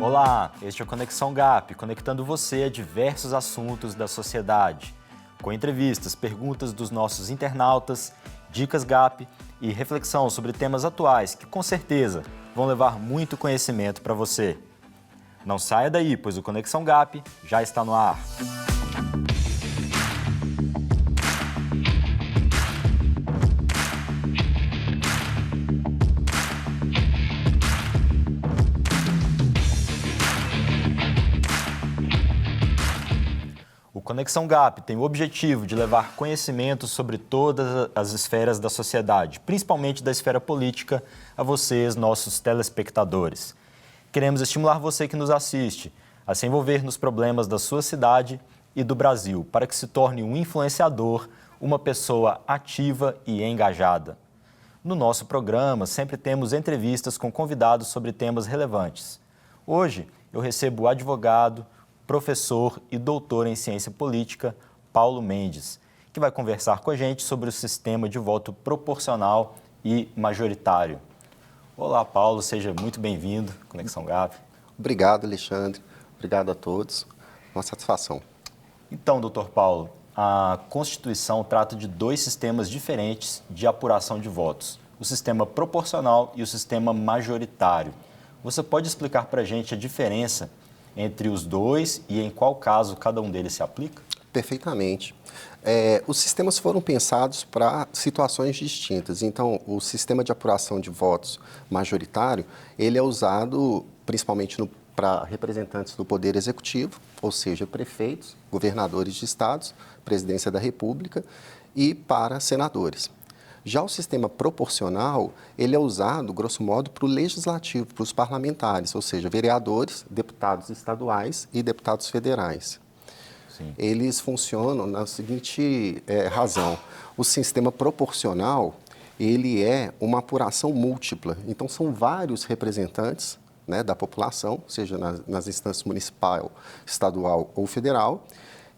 Olá, este é o Conexão GAP, conectando você a diversos assuntos da sociedade, com entrevistas, perguntas dos nossos internautas, dicas GAP e reflexão sobre temas atuais que, com certeza, vão levar muito conhecimento para você. Não saia daí, pois o Conexão GAP já está no ar. O Conexão GAP tem o objetivo de levar conhecimento sobre todas as esferas da sociedade, principalmente da esfera política, a vocês, nossos telespectadores. Queremos estimular você que nos assiste a se envolver nos problemas da sua cidade e do Brasil, para que se torne um influenciador, uma pessoa ativa e engajada. No nosso programa, sempre temos entrevistas com convidados sobre temas relevantes. Hoje, eu recebo o advogado, professor e doutor em ciência política, Paulo Mendes, que vai conversar com a gente sobre o sistema de voto proporcional e majoritário. Olá, Paulo, seja muito bem-vindo à Conexão GAP. Obrigado, Alexandre. Obrigado a todos. Uma satisfação. Então, doutor Paulo, a Constituição trata de dois sistemas diferentes de apuração de votos, o sistema proporcional e o sistema majoritário. Você pode explicar para a gente a diferença entre os dois e em qual caso cada um deles se aplica? Perfeitamente. Os sistemas foram pensados para situações distintas. Então, o sistema de apuração de votos majoritário, ele é usado principalmente para representantes do Poder Executivo, ou seja, prefeitos, governadores de estados, presidência da República, e para senadores. Já o sistema proporcional, ele é usado, grosso modo, para o legislativo, para os parlamentares, ou seja, vereadores, deputados estaduais e deputados federais. Sim. Eles funcionam na seguinte razão. O sistema proporcional, ele é uma apuração múltipla. Então, são vários representantes, né, da população, seja nas instâncias municipal, estadual ou federal.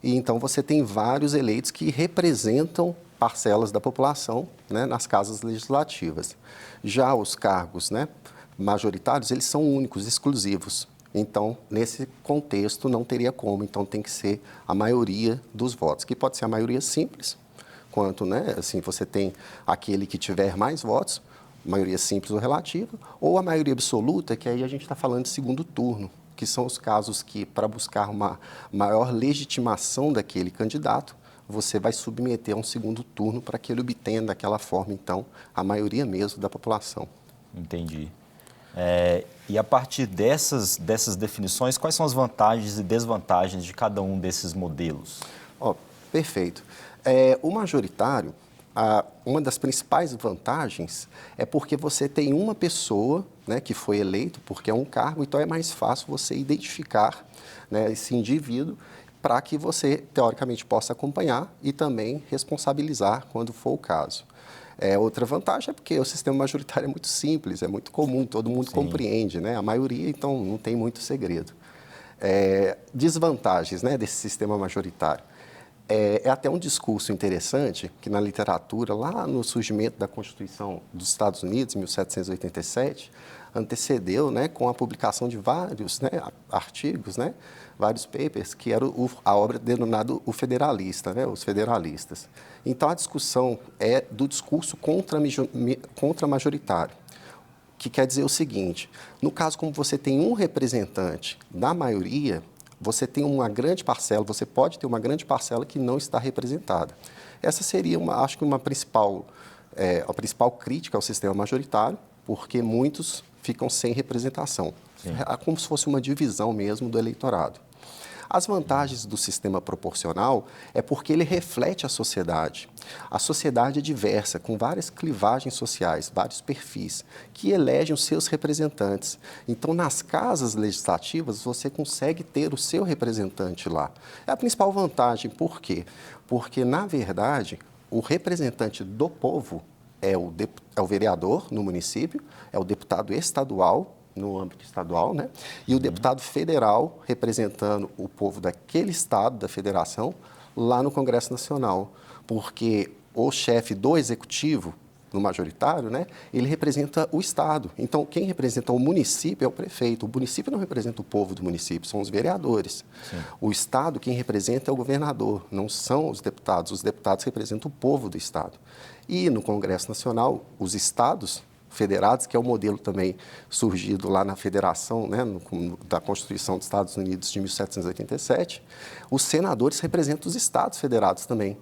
E, então, você tem vários eleitos que representam parcelas da população, né, nas casas legislativas. Já os cargos, né, majoritários, eles são únicos, exclusivos. Então, nesse contexto, não teria como. Então, tem que ser a maioria dos votos, que pode ser a maioria simples, quanto, né, assim, você tem aquele que tiver mais votos, maioria simples ou relativa, ou a maioria absoluta, que aí a gente está falando de segundo turno, que são os casos que, para buscar uma maior legitimação daquele candidato, você vai submeter a um segundo turno para que ele obtenha daquela forma, então, a maioria mesmo da população. Entendi. E a partir dessas definições, quais são as vantagens e desvantagens de cada um desses modelos? Perfeito. O majoritário, uma das principais vantagens é porque você tem uma pessoa, né, que foi eleito, porque é um cargo, então é mais fácil você identificar, né, esse indivíduo para que você, teoricamente, possa acompanhar e também responsabilizar quando for o caso. Outra vantagem é porque o sistema majoritário é muito simples, é muito comum, todo mundo compreende, né? A maioria, então, não tem muito segredo. Desvantagens, né, desse sistema majoritário. É até um discurso interessante que, na literatura, lá no surgimento da Constituição dos Estados Unidos, em 1787, antecedeu, né, com a publicação de vários, né, artigos, né, vários papers, que era a obra denominada O Federalista, né, os federalistas. Então, a discussão é do discurso contra-majoritário, que quer dizer o seguinte: no caso, como você tem um representante da maioria, você tem uma grande parcela, você pode ter uma grande parcela que não está representada. Essa seria, acho que, a principal crítica ao sistema majoritário, porque muitos ficam sem representação. Sim. É como se fosse uma divisão mesmo do eleitorado. As vantagens do sistema proporcional é porque ele reflete a sociedade. A sociedade é diversa, com várias clivagens sociais, vários perfis, que elegem os seus representantes. Então, nas casas legislativas, você consegue ter o seu representante lá. É a principal vantagem. Por quê? Porque, na verdade, o representante do povo é o vereador no município, é o deputado estadual, no âmbito estadual, né? E o deputado federal representando o povo daquele estado, da federação, lá no Congresso Nacional. Porque o chefe do executivo, no majoritário, né, ele representa o Estado. Então, quem representa o município é o prefeito. O município não representa o povo do município, são os vereadores. Sim. O Estado, quem representa é o governador, não são os deputados. Os deputados representam o povo do Estado. E no Congresso Nacional, os estados federados, que é o modelo também surgido lá na Federação, né, da Constituição dos Estados Unidos de 1787, os senadores representam os estados federados também.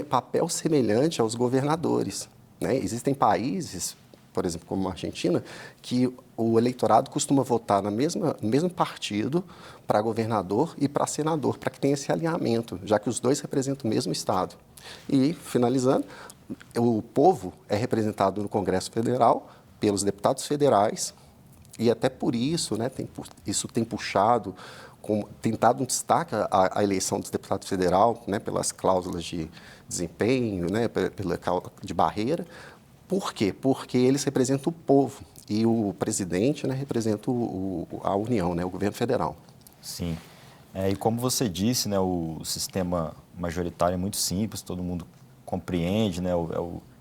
Papel semelhante aos governadores, né? Existem países, por exemplo, como a Argentina, que o eleitorado costuma votar no mesmo partido para governador e para senador, para que tenha esse alinhamento, já que os dois representam o mesmo estado. E, finalizando, o povo é representado no Congresso Federal pelos deputados federais e até por isso, né, isso tem puxado, tem dado um destaque à eleição dos deputados federal, né, pelas cláusulas de desempenho, né, pela de barreira. Por quê? Porque eles representam o povo e o presidente, né, representa a União, né, o governo federal. Sim. E como você disse, né, o sistema majoritário é muito simples, todo mundo compreende, né,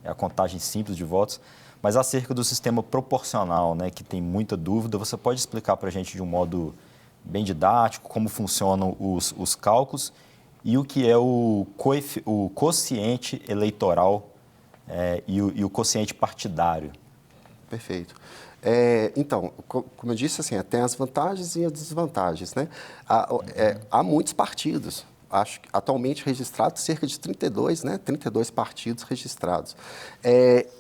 é a contagem simples de votos, mas acerca do sistema proporcional, né, que tem muita dúvida, você pode explicar para a gente de um modo bem didático como funcionam os cálculos e o que é o quociente eleitoral e o quociente partidário? Perfeito. Então, como eu disse, assim, tem as vantagens e as desvantagens, né? Há muitos partidos. Acho que atualmente registrados cerca de 32, né? 32 partidos registrados.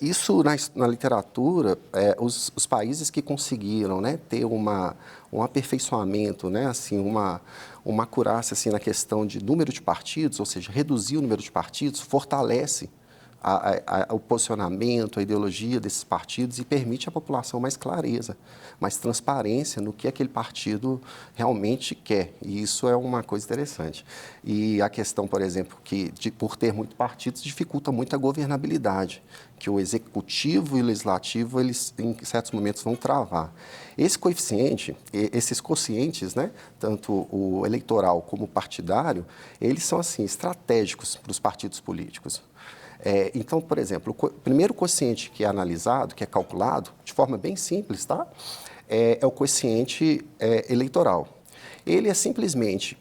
Isso na literatura, os países que conseguiram, né, ter um aperfeiçoamento, né, assim, uma acurácia assim, na questão de número de partidos, ou seja, reduzir o número de partidos, fortalece o posicionamento, a ideologia desses partidos e permite à população mais clareza, mais transparência no que aquele partido realmente quer. E isso é uma coisa interessante. E a questão, por exemplo, que por ter muitos partidos dificulta muito a governabilidade, que o executivo e o legislativo, eles em certos momentos vão travar. Esse coeficiente, esses quocientes, né, tanto o eleitoral como o partidário, eles são assim estratégicos para os partidos políticos. Então, por exemplo, o primeiro quociente que é analisado, que é calculado, de forma bem simples, tá? É o quociente eleitoral. Ele é simplesmente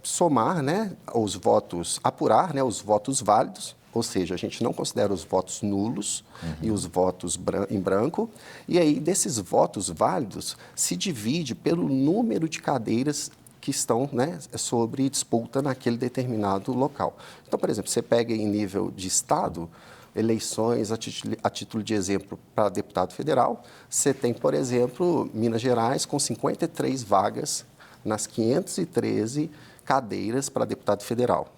somar, né, os votos, apurar, né, os votos válidos, ou seja, a gente não considera os votos nulos e os votos em branco, e aí desses votos válidos se divide pelo número de cadeiras que estão, né, sobre disputa naquele determinado local. Então, por exemplo, você pega em nível de estado, eleições, a título de exemplo, para deputado federal, você tem, por exemplo, Minas Gerais com 53 vagas nas 513 cadeiras para deputado federal.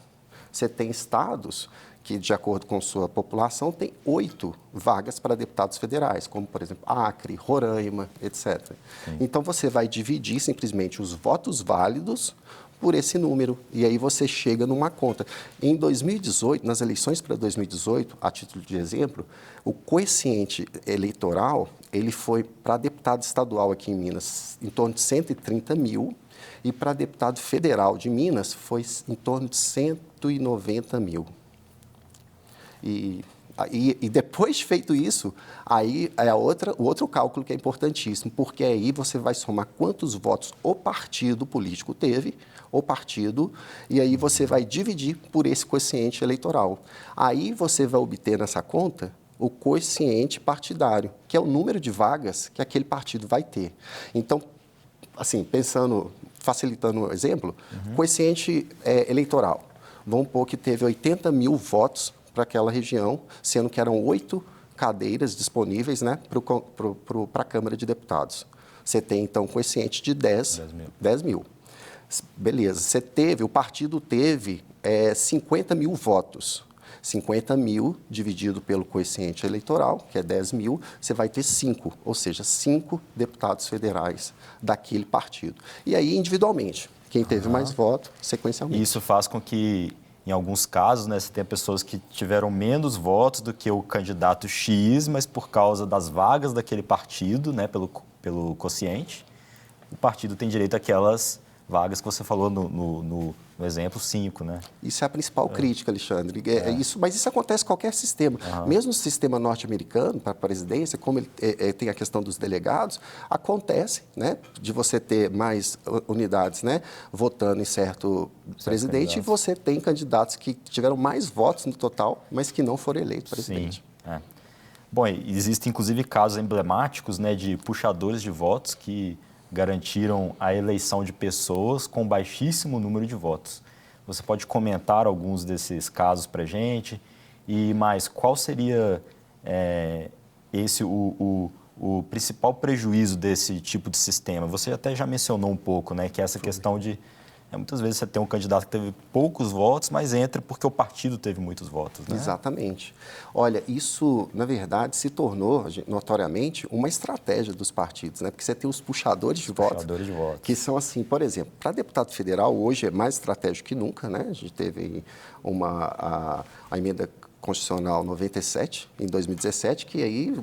Você tem estados que, de acordo com sua população, tem 8 vagas para deputados federais, como, por exemplo, Acre, Roraima, etc. Sim. Então, você vai dividir simplesmente os votos válidos por esse número, e aí você chega numa conta. Em 2018, nas eleições para 2018, a título de exemplo, o quociente eleitoral, ele foi para deputado estadual aqui em Minas em torno de 130 mil, e para deputado federal de Minas foi em torno de 190 mil. E depois de feito isso, aí é o outro cálculo que é importantíssimo, porque aí você vai somar quantos votos o partido político teve, e aí você vai dividir por esse quociente eleitoral. Aí você vai obter nessa conta o quociente partidário, que é o número de vagas que aquele partido vai ter. Então, assim, facilitando o exemplo, quociente eleitoral. Vamos supor que teve 80 mil votos para aquela região, sendo que eram 8 cadeiras disponíveis, né, para a Câmara de Deputados. Você tem, então, um quociente de 10 mil. Beleza. O partido teve 50 mil votos. 50 mil dividido pelo quociente eleitoral, que é 10 mil, você vai ter 5, ou seja, 5 deputados federais daquele partido. E aí, individualmente, quem teve mais votos, sequencialmente. Isso faz com que, em alguns casos, né, você tenha pessoas que tiveram menos votos do que o candidato X, mas por causa das vagas daquele partido, né, pelo quociente, o partido tem direito àquelas vagas que você falou no exemplo 5, né? Isso é a principal crítica, Alexandre. Mas isso acontece em qualquer sistema. Mesmo no sistema norte-americano, para a presidência, como ele tem a questão dos delegados, acontece, né, de você ter mais unidades, né, votando em certo presidente, candidatos. e você tem candidatos que tiveram mais votos no total, mas que não foram eleitos presidente. Sim. Bom, existem inclusive casos emblemáticos, né, de puxadores de votos que garantiram a eleição de pessoas com baixíssimo número de votos. Você pode comentar alguns desses casos para a gente? E mais, qual seria o principal prejuízo desse tipo de sistema? Você até já mencionou um pouco, né, que é essa questão de muitas vezes você tem um candidato que teve poucos votos, mas entra porque o partido teve muitos votos, né? Exatamente. Olha, isso, na verdade, se tornou, notoriamente, uma estratégia dos partidos, né? Porque você tem os puxadores de votos, que são assim, por exemplo, para deputado federal, hoje é mais estratégico que nunca, né? A gente teve a emenda constitucional 97, em 2017, que aí,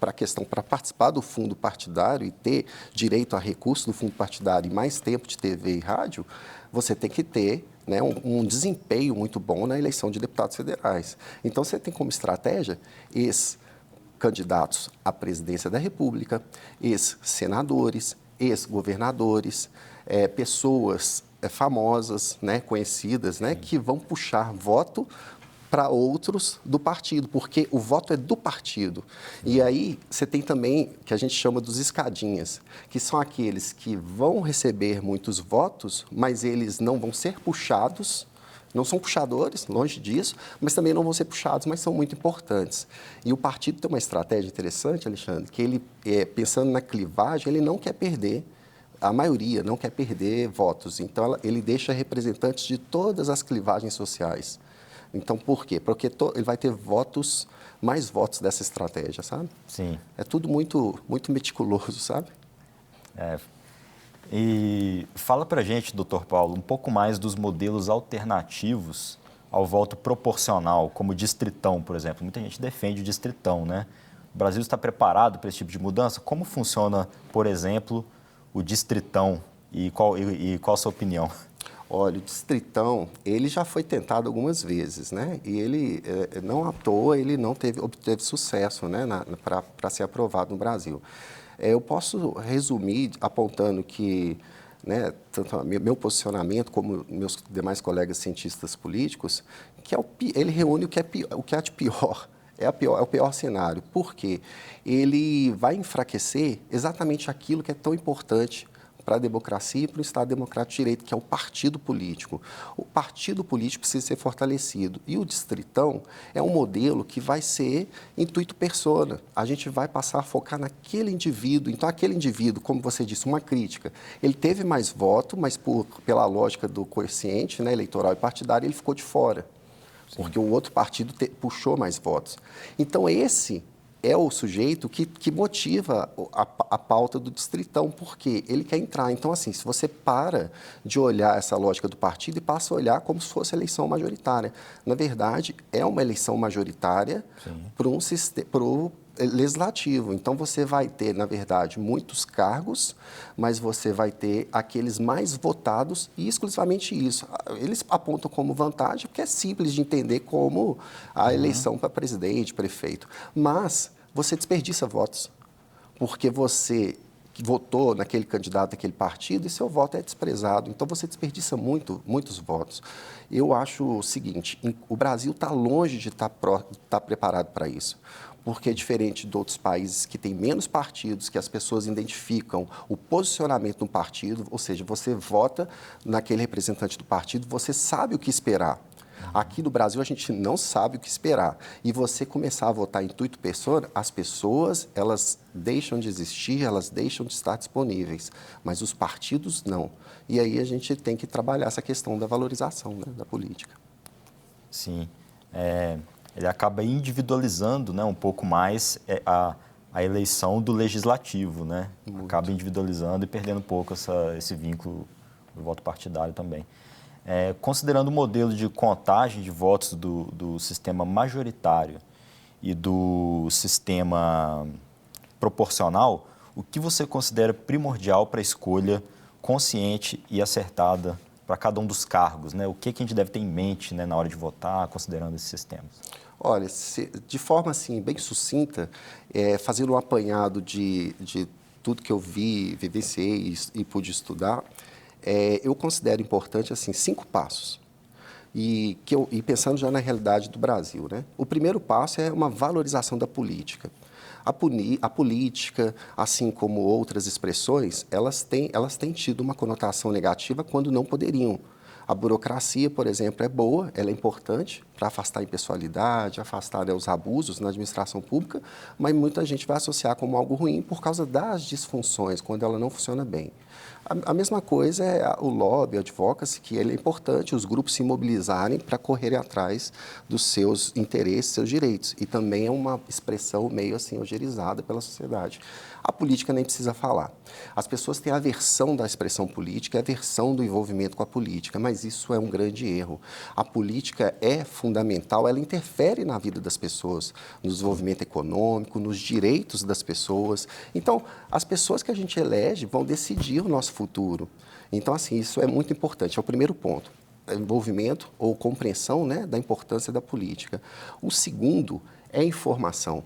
para participar do fundo partidário e ter direito a recurso do fundo partidário e mais tempo de TV e rádio, você tem que ter, né, um desempenho muito bom na eleição de deputados federais. Então, você tem como estratégia ex-candidatos à presidência da República, ex-senadores, ex-governadores, pessoas famosas, né, conhecidas, né, que vão puxar voto para outros do partido, porque o voto é do partido. E aí você tem também, que a gente chama dos escadinhas, que são aqueles que vão receber muitos votos, mas eles não vão ser puxados, não são puxadores, longe disso, mas também não vão ser puxados, mas são muito importantes. E o partido tem uma estratégia interessante, Alexandre, que ele, pensando na clivagem, ele não quer perder, a maioria não quer perder votos. Então, ele deixa representantes de todas as clivagens sociais. Então, por quê? Porque ele vai ter mais votos dessa estratégia, sabe? Sim. É tudo muito, muito meticuloso, sabe? E fala pra gente, doutor Paulo, um pouco mais dos modelos alternativos ao voto proporcional, como o distritão, por exemplo. Muita gente defende o distritão, né? O Brasil está preparado para esse tipo de mudança? Como funciona, por exemplo, o distritão e qual a sua opinião? Olha, o distritão, ele já foi tentado algumas vezes, né? E ele, não à toa, ele não obteve sucesso, né, para ser aprovado no Brasil. Eu posso resumir apontando que, né, tanto meu posicionamento como meus demais colegas cientistas políticos, que ele reúne o que é de pior. É o pior cenário. Por quê? Ele vai enfraquecer exatamente aquilo que é tão importante para a democracia e para o Estado Democrático de Direito, que é o partido político. O partido político precisa ser fortalecido. E o distritão é um modelo que vai ser intuito persona. A gente vai passar a focar naquele indivíduo. Então, aquele indivíduo, como você disse, uma crítica, ele teve mais voto, mas pela lógica do coeficiente, né, eleitoral e partidário, ele ficou de fora. Sim. Porque o outro partido puxou mais votos. Então, esse é o sujeito que motiva a pauta do distritão, porque ele quer entrar. Então, assim, se você para de olhar essa lógica do partido e passa a olhar como se fosse eleição majoritária. Na verdade, é uma eleição majoritária para o legislativo. Então, você vai ter, na verdade, muitos cargos, mas você vai ter aqueles mais votados e exclusivamente isso. Eles apontam como vantagem, porque é simples de entender como a eleição para presidente, prefeito. Mas você desperdiça votos, porque você votou naquele candidato, naquele partido, e seu voto é desprezado. Então, você desperdiça muitos votos. Eu acho o seguinte, o Brasil está longe de estar preparado para isso, porque é diferente de outros países que têm menos partidos, que as pessoas identificam o posicionamento do partido, ou seja, você vota naquele representante do partido, você sabe o que esperar. Aqui no Brasil, a gente não sabe o que esperar. E você começar a votar intuito persona, as pessoas, elas deixam de existir, elas deixam de estar disponíveis. Mas os partidos, não. E aí a gente tem que trabalhar essa questão da valorização, né, da política. Sim. Ele acaba individualizando, né, um pouco mais a eleição do legislativo, né? Acaba individualizando e perdendo um pouco esse vínculo do voto partidário também. Considerando o modelo de contagem de votos do sistema majoritário e do sistema proporcional, o que você considera primordial para a escolha consciente e acertada para cada um dos cargos, né? O que a gente deve ter em mente, né, na hora de votar, considerando esses sistemas? Olha, de forma assim, bem sucinta, fazendo um apanhado de tudo que eu vi, vivenciei e pude estudar, eu considero importante assim 5 passos. E pensando já na realidade do Brasil, né? O primeiro passo é uma valorização da política. A política, assim como outras expressões, elas têm tido uma conotação negativa quando não poderiam. A burocracia, por exemplo, é boa, ela é importante para afastar a impessoalidade, afastar, né, os abusos na administração pública, mas muita gente vai associar como algo ruim por causa das disfunções, quando ela não funciona bem. A mesma coisa é o lobby, a advocacy, que ele é importante os grupos se mobilizarem para correrem atrás dos seus interesses, seus direitos. E também é uma expressão meio assim algerizada pela sociedade. A política nem precisa falar. As pessoas têm aversão da expressão política, aversão do envolvimento com a política, mas isso é um grande erro. A política é fundamental, ela interfere na vida das pessoas, no desenvolvimento econômico, nos direitos das pessoas. Então, as pessoas que a gente elege vão decidir o nosso futuro. Então, assim, isso é muito importante, é o primeiro ponto. Envolvimento ou compreensão, né, da importância da política. O segundo é informação.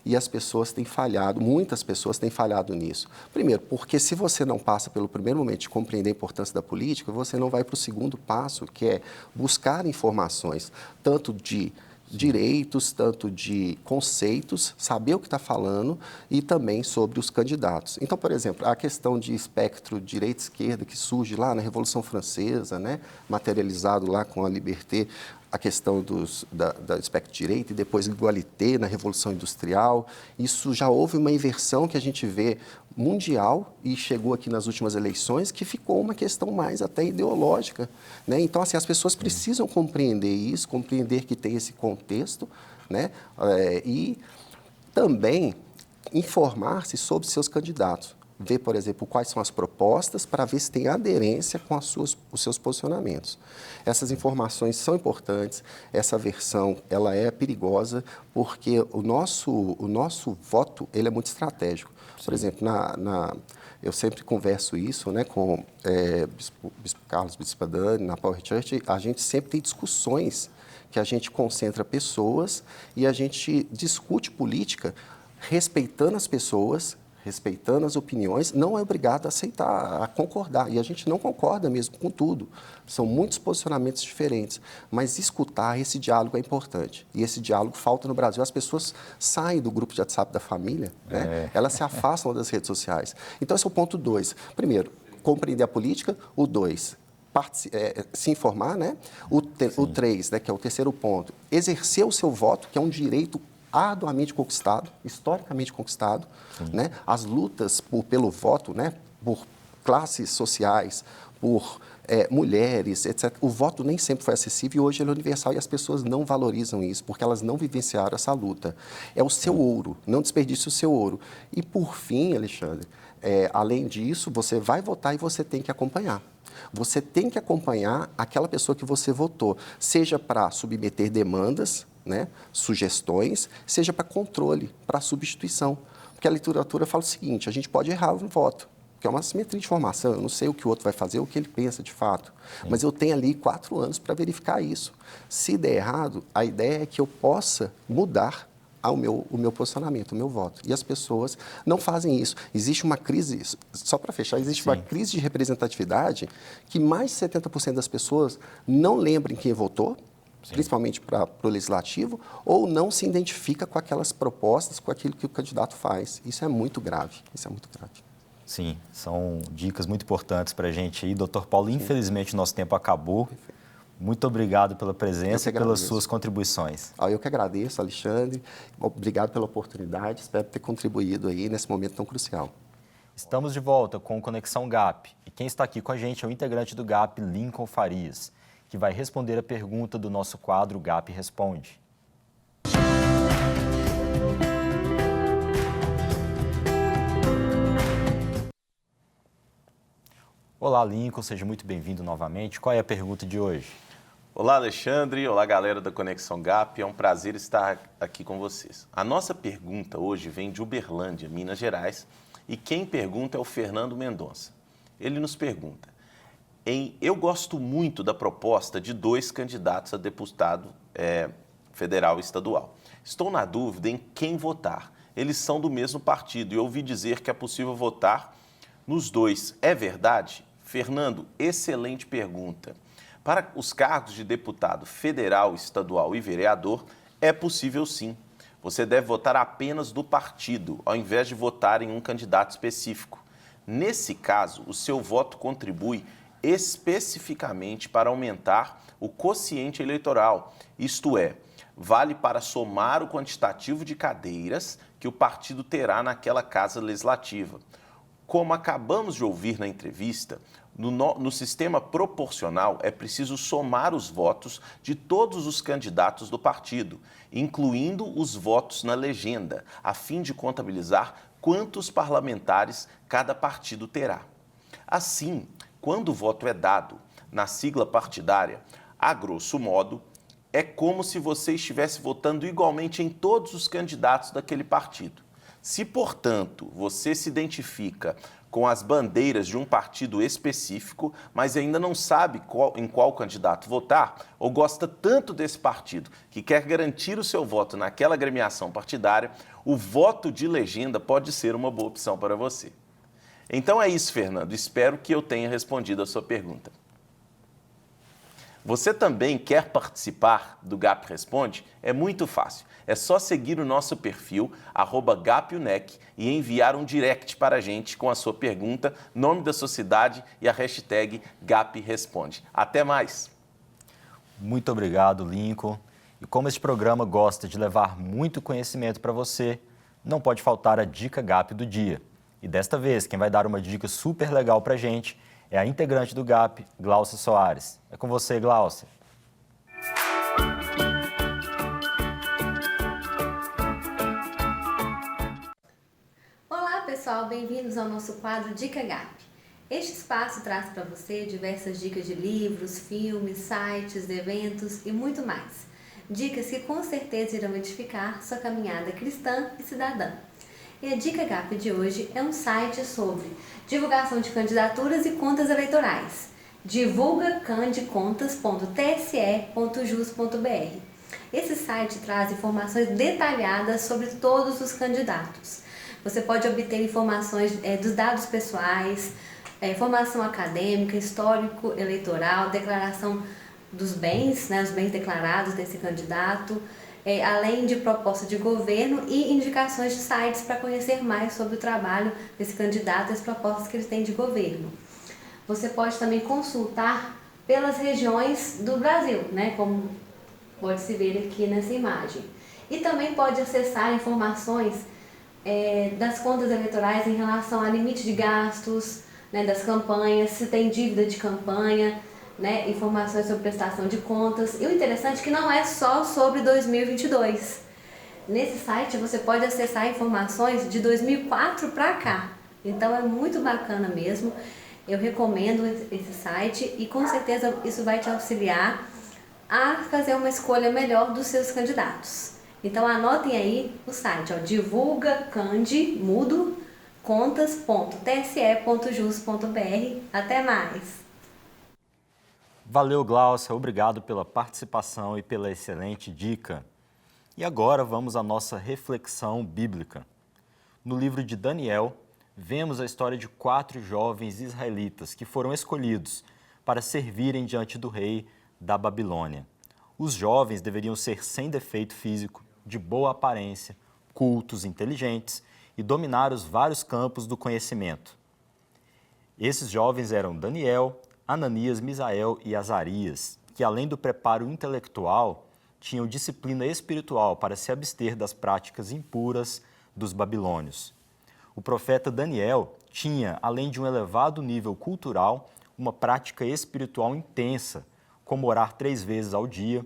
E as pessoas têm falhado, muitas pessoas têm falhado nisso. Primeiro, porque se você não passa pelo primeiro momento de compreender a importância da política, você não vai para o segundo passo, que é buscar informações, tanto de direitos, tanto de conceitos, saber o que está falando e também sobre os candidatos. Então, por exemplo, a questão de espectro direita-esquerda que surge lá na Revolução Francesa, né, materializado lá com a Liberté, a questão da espectro direita e depois igualité na Revolução Industrial. Isso já houve uma inversão que a gente vê mundial e chegou aqui nas últimas eleições, que ficou uma questão mais até ideológica, né? Então, assim, as pessoas precisam compreender isso, compreender que tem esse contexto, né? E também informar-se sobre seus candidatos. Ver, por exemplo, quais são as propostas para ver se tem aderência com os seus posicionamentos. Essas informações são importantes, essa versão ela é perigosa, porque o nosso voto ele é muito estratégico. Sim. Por exemplo, eu sempre converso isso, né, com Bispo Carlos, Bispo Dani, na Power Church, a gente sempre tem discussões que a gente concentra pessoas e a gente discute política respeitando as pessoas, respeitando as opiniões, não é obrigado a aceitar, a concordar. E a gente não concorda mesmo com tudo. São muitos posicionamentos diferentes. Mas escutar, esse diálogo é importante. E esse diálogo falta no Brasil. As pessoas saem do grupo de WhatsApp da família, né? Elas se afastam das redes sociais. Então, esse é o ponto 2. Primeiro, compreender a política. O 2, se informar, né? O 3, né, que é o terceiro ponto, exercer o seu voto, que é um direito arduamente conquistado, historicamente conquistado, né? As lutas pelo voto, né? Por classes sociais, por mulheres, etc. O voto nem sempre foi acessível e hoje ele é universal e as pessoas não valorizam isso porque elas não vivenciaram essa luta. É o seu ouro, não desperdice o seu ouro. E por fim, Alexandre, além disso, você vai votar e você tem que acompanhar. Você tem que acompanhar aquela pessoa que você votou, seja para submeter demandas, né, sugestões, seja para controle, para substituição. Porque a literatura fala o seguinte, a gente pode errar no voto, que é uma assimetria de informação, eu não sei o que o outro vai fazer, o que ele pensa de fato, mas eu tenho ali 4 anos para verificar isso. Se der errado, a ideia é que eu possa mudar o meu posicionamento, o meu voto. E as pessoas não fazem isso. Existe uma crise, só para fechar, existe uma crise de representatividade que mais de 70% das pessoas não lembram quem votou, principalmente para o legislativo, ou não se identifica com aquelas propostas, com aquilo que o candidato faz. Isso é muito grave, isso é muito grave. Sim, são dicas muito importantes para a gente aí. Doutor Paulo, infelizmente o nosso tempo acabou. Perfeito. Muito obrigado pela presença e pelas suas contribuições. Eu que agradeço, Alexandre. Obrigado pela oportunidade. Espero ter contribuído aí nesse momento tão crucial. Estamos de volta com o Conexão GAP. E quem está aqui com a gente é o integrante do GAP, Lincoln Farias, que vai responder a pergunta do nosso quadro GAP Responde. Olá, Lincoln, seja muito bem-vindo novamente. Qual é a pergunta de hoje? Olá, Alexandre. Olá, galera da Conexão GAP. É um prazer estar aqui com vocês. A nossa pergunta hoje vem de Uberlândia, Minas Gerais, e quem pergunta é o Fernando Mendonça. Ele nos pergunta: eu gosto muito da proposta de 2 candidatos a deputado federal e estadual. Estou na dúvida em quem votar. Eles são do mesmo partido e ouvi dizer que é possível votar nos 2. É verdade? Fernando, excelente pergunta. Para os cargos de deputado federal, estadual e vereador, é possível sim. Você deve votar apenas do partido, ao invés de votar em um candidato específico. Nesse caso, o seu voto contribui especificamente para aumentar o quociente eleitoral, isto é, vale para somar o quantitativo de cadeiras que o partido terá naquela casa legislativa. Como acabamos de ouvir na entrevista, no sistema proporcional é preciso somar os votos de todos os candidatos do partido, incluindo os votos na legenda, a fim de contabilizar quantos parlamentares cada partido terá. Assim, quando o voto é dado na sigla partidária, a grosso modo, é como se você estivesse votando igualmente em todos os candidatos daquele partido. Se, portanto, você se identifica com as bandeiras de um partido específico, mas ainda não sabe em qual candidato votar, ou gosta tanto desse partido que quer garantir o seu voto naquela agremiação partidária, o voto de legenda pode ser uma boa opção para você. Então é isso, Fernando. Espero que eu tenha respondido a sua pergunta. Você também quer participar do GAP Responde? É muito fácil. É só seguir o nosso perfil, @GapUNEC, e enviar um direct para a gente com a sua pergunta, nome da sua cidade e a hashtag GAP Responde. Até mais! Muito obrigado, Lincoln. E como este programa gosta de levar muito conhecimento para você, não pode faltar a Dica GAP do dia. E desta vez, quem vai dar uma dica super legal para a gente é a integrante do GAP, Glaucia Soares. É com você, Glaucia. Olá, pessoal, bem-vindos ao nosso quadro Dica GAP. Este espaço traz para você diversas dicas de livros, filmes, sites, eventos e muito mais. Dicas que com certeza irão edificar sua caminhada cristã e cidadã. E a Dica GAP de hoje é um site sobre divulgação de candidaturas e contas eleitorais. divulgacandecontas.tse.jus.br. Esse site traz informações detalhadas sobre todos os candidatos. Você pode obter informações dos dados pessoais, formação acadêmica, histórico eleitoral, declaração dos bens, os bens declarados desse candidato, além de proposta de governo e indicações de sites para conhecer mais sobre o trabalho desse candidato e as propostas que ele tem de governo. Você pode também consultar pelas regiões do Brasil, como pode se ver aqui nessa imagem. E também pode acessar informações das contas eleitorais em relação ao limite de gastos, das campanhas, se tem dívida de campanha, informações sobre prestação de contas. E o interessante é que não é só sobre 2022. Nesse site você pode acessar informações de 2004 para cá. Então é muito bacana mesmo. Eu recomendo esse site e com certeza isso vai te auxiliar a fazer uma escolha melhor dos seus candidatos. Então anotem aí o site, divulgacandecontas.tse.jus.br. Até mais! Valeu, Glaucia. Obrigado pela participação e pela excelente dica. E agora vamos à nossa reflexão bíblica. No livro de Daniel, vemos a história de 4 jovens israelitas que foram escolhidos para servirem diante do rei da Babilônia. Os jovens deveriam ser sem defeito físico, de boa aparência, cultos, inteligentes e dominar os vários campos do conhecimento. Esses jovens eram Daniel, Ananias, Misael e Azarias, que além do preparo intelectual, tinham disciplina espiritual para se abster das práticas impuras dos babilônios. O profeta Daniel tinha, além de um elevado nível cultural, uma prática espiritual intensa, como orar 3 vezes ao dia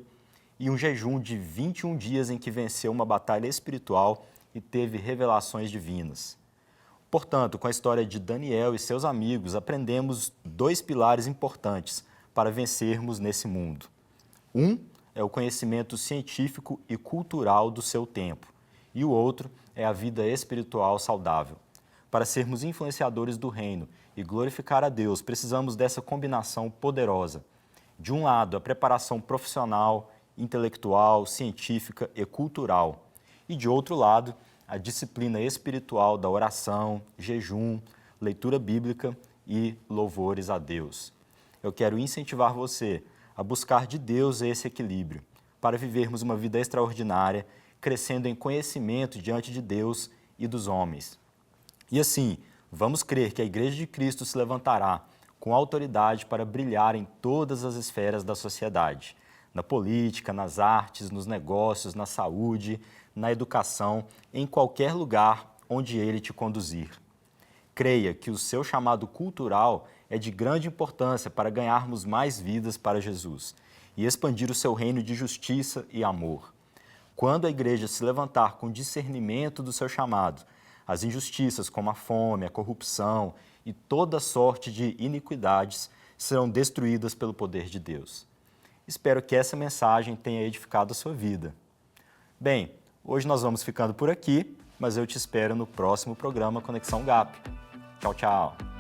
e um jejum de 21 dias em que venceu uma batalha espiritual e teve revelações divinas. Portanto, com a história de Daniel e seus amigos, aprendemos 2 pilares importantes para vencermos nesse mundo. Um é o conhecimento científico e cultural do seu tempo, e o outro é a vida espiritual saudável. Para sermos influenciadores do reino e glorificar a Deus, precisamos dessa combinação poderosa. De um lado, a preparação profissional, intelectual, científica e cultural. E de outro lado, a disciplina espiritual da oração, jejum, leitura bíblica e louvores a Deus. Eu quero incentivar você a buscar de Deus esse equilíbrio, para vivermos uma vida extraordinária, crescendo em conhecimento diante de Deus e dos homens. E assim, vamos crer que a Igreja de Cristo se levantará com autoridade para brilhar em todas as esferas da sociedade, na política, nas artes, nos negócios, na saúde, na educação, em qualquer lugar onde Ele te conduzir. Creia que o seu chamado cultural é de grande importância para ganharmos mais vidas para Jesus e expandir o seu reino de justiça e amor. Quando a igreja se levantar com discernimento do seu chamado, as injustiças como a fome, a corrupção e toda sorte de iniquidades serão destruídas pelo poder de Deus. Espero que essa mensagem tenha edificado a sua vida. Bem, hoje nós vamos ficando por aqui, mas eu te espero no próximo programa Conexão GAP. Tchau, tchau!